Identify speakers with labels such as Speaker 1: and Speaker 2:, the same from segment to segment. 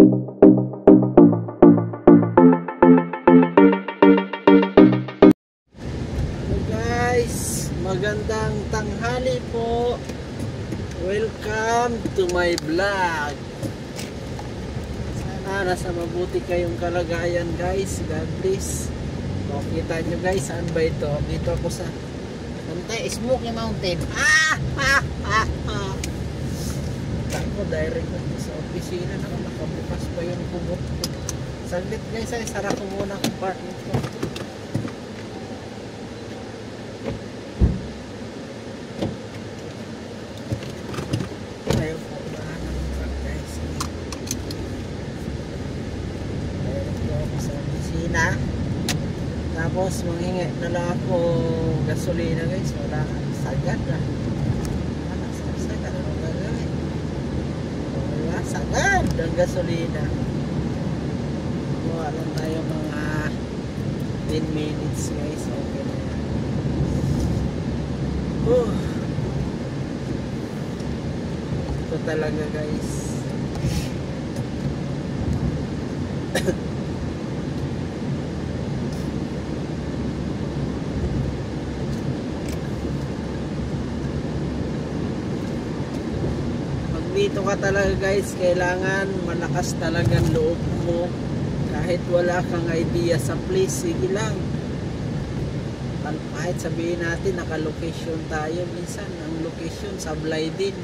Speaker 1: Magandang tanghali po. Welcome to my vlog. Sana nasa mabuti kayong kalagayan, guys. God bless. O, kita nyo guys, saan ba ito? Dito ako sa Smoky Mountain. Ako direct na sa opisina na nakabukas pa yung kumot ko. Saglit guys, ay sara ko muna ang apartment ko. Tapos manghingi na lang ako gasolina guys. Wala sagad na. Wala sagad. Ano gagawin? Wala sagad ang gasolina. Wala tayo mga 10 minutes guys. Okay na yan. Ito talaga guys. Dito ka talaga guys, kailangan malakas talagang loob mo. Kahit wala kang idea sa place, sige lang. Kahit sabihin natin naka-location tayo, minsan ang location sablay din.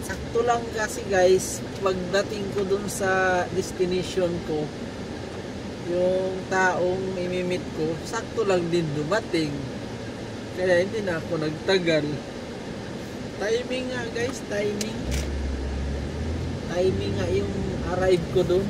Speaker 1: Sakto lang kasi guys, pagdating ko dun sa destination ko, yung taong imimit ko, sakto lang din dumating. Kaya hindi na ako nagtagal. Timing nga guys, timing nga yung arrive ko dun.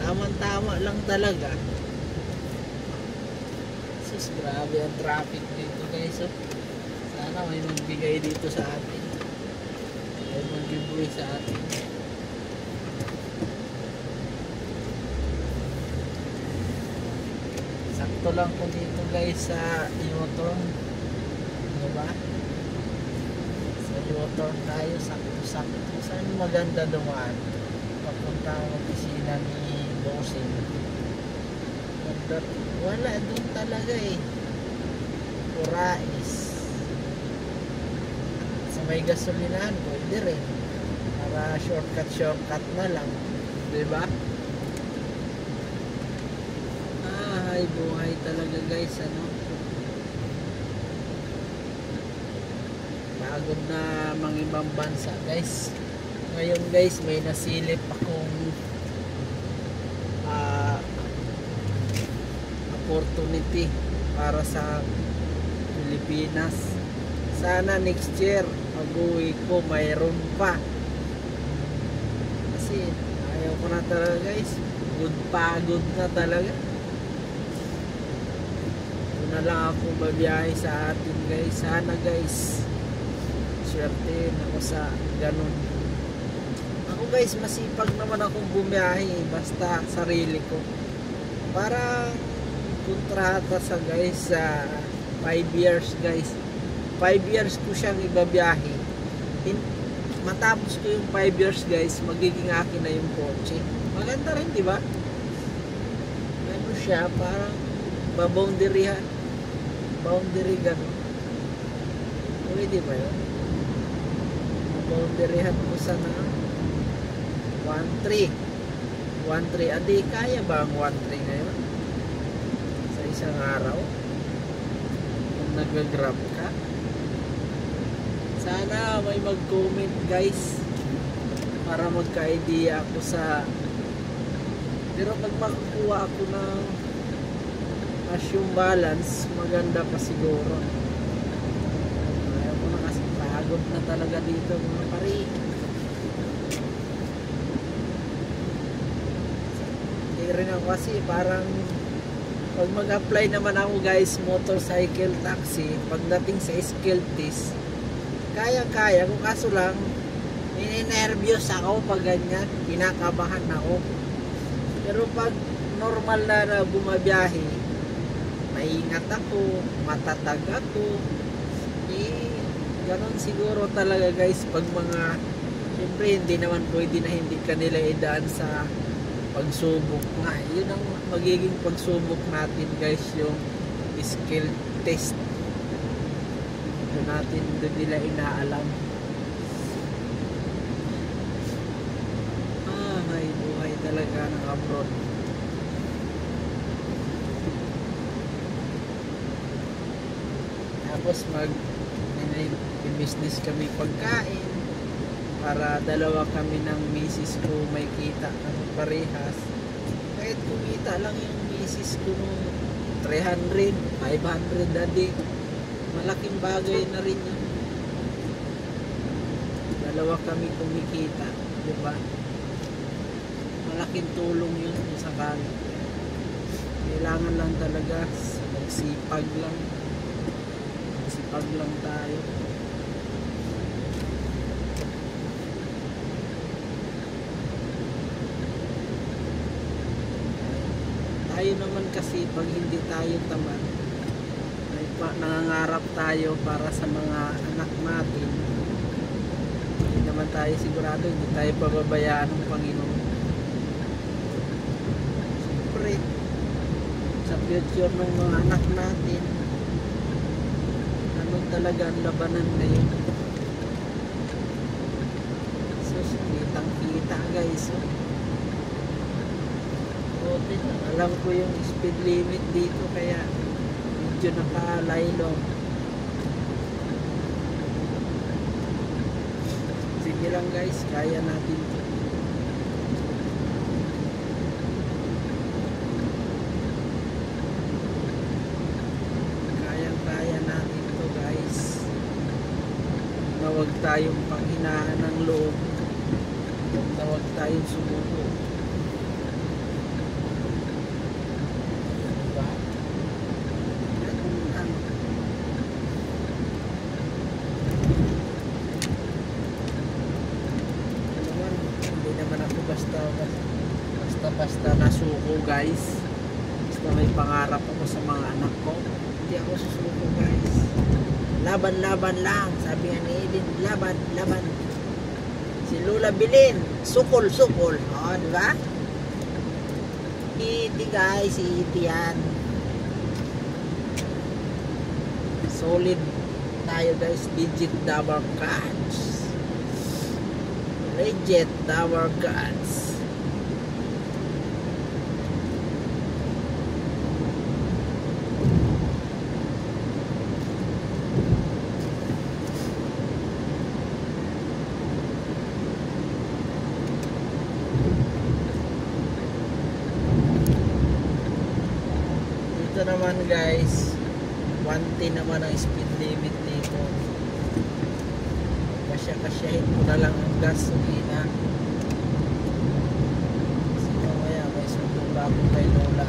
Speaker 1: Tama lang talaga. Sus, grabe ang traffic dito guys. Sana may magbigay dito sa atin. May mag-giveaway sa atin. Sakto lang po dito guys sa U-turn. Diba? U-turn tayo, sakto. Saan maganda dumaan? Papunta ang opisina ni Bossing. Wala doon talaga eh. Purais. Sa may gasolinahan, pwede rin. Para shortcut na lang. Diba? Ay, buhay talaga guys, ano? Pagod na mga ibang bansa guys. Ngayon guys, may nasilip akong opportunity para sa Pilipinas. Sana next year pag-uwi ko mayroon pa. Kasi ayaw ko na talaga guys. Pagod na talaga. Doon na lang ako babiyahe sa atin guys. Sana guys, swerte ako sa ganun. Ako guys, masipag naman akong bumiyahe basta sarili ko. Parang kontrata sa guys sa 5 years guys. 5 years ko siyang ibabiyahe. Matapos ko yung 5 years guys, magiging akin na yung kotse. Maganda rin, di ba? Ano siya, parang boundary ganun. Pwede ba yun? Boundaryhan ko sana 1.3 adi kaya ba ang 1.3 ngayon sa isang araw kung nag-grab ka? Sana may mag-comment guys para magka-idea ako sa, pero pag makakuha ako ng yung balance, maganda pa siguro. Pagod na talaga dito mga pare. Hindi rin ako kasi parang pag mag-apply naman ako guys motorcycle taxi, pagdating sa skill test kaya kung kaso lang ninenervyos ako pag ganyan, kinakabahan ako. Pero pag normal na bumabiyahe, maingat ako, matatag ako. Ganon siguro talaga guys pag mga Siyempre hindi naman pwede na hindi kanila idaan sa pagsubok nga. Yun ang magiging pagsubok natin guys, yung skill test. Doon nila inaalam. May buhay talaga ng abroad. Tapos business kami pagkain para dalawa kami ng misis ko, may kita kami parehas. Kahit kumita lang yung misis ko nung 300, 500 a day, malaking bagay na rin yun. Dalawa kami kumikita, diba? Malaking tulong yun sa kanila. Kailangan lang talaga magsipag lang tayo. Tayo naman kasi pag hindi tayo tamad, nangangarap tayo para sa mga anak natin, hindi naman tayo sigurado, hindi tayo pababayaan ng Panginoon. Siyempre sa future ng mga anak natin, ano talaga ang labanan ngayon. So kitang kita guys, alam ko yung speed limit dito kaya medyo nakalaylo. Sige lang guys, kaya natin to. Kaya natin to guys. Huwag tayong panghinaan ng loob, huwag tayong sumuko. Basta nasuko guys, basta may pangarap ako sa mga anak ko, hindi ako susuko guys. Laban lang, sabi nga ni Edin, laban. Si Lola Bilin, sukol, diba? Hindi guys, hindi yan. Solid tayo guys, legit Tower Gods. Legit Tower Gods. Dito naman guys, 110 naman ang speed limit dito. Kasyahin ko na lang ang gasolina. Kasi mamaya may sundong bago kay Lola.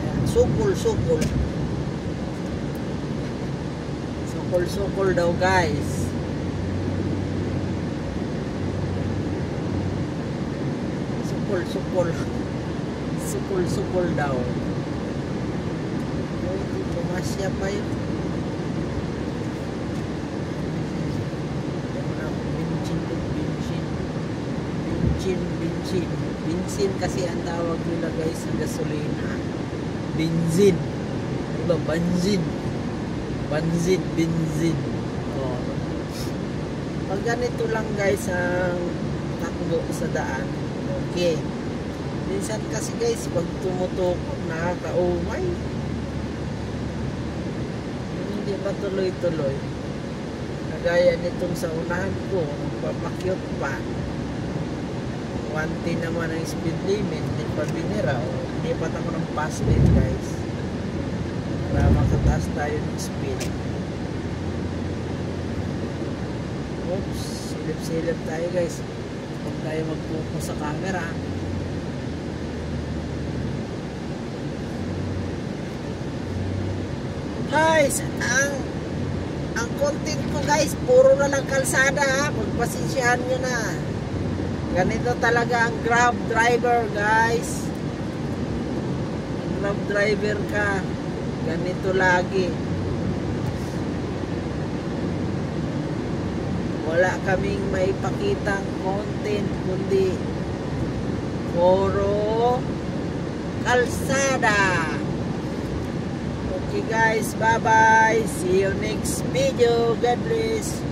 Speaker 1: Ayan, sukol daw guys. Sukol daw. Pumasya pa yun. Benzin kasi ang tawag nila guys sa gasolina. Benzin. Diba? Benzin. Oh. Pag ganito lang guys ang takbo sa daan, okay. Minsan kasi guys, pag tumutukot, nakakaumay. Hindi pa tuloy-tuloy. Kagaya nitong sa unahan ko, papakyot pa. 110 naman ang speed limit, hindi pa binira. Hindi pa ako ng fast lane guys. Para makataas tayo ng speed. Oops, silip-silip tayo guys. Huwag tayo mag-focus sa camera. Guys, ang content ko guys, puro na lang kalsada ha. Pagpasensyahan nyo na. Ganito talaga ang Grab driver guys. Grab driver ka, ganito lagi. wala kaming maipakitang content kundi puro kalsada. Okay guys, bye bye, see you next video, God bless.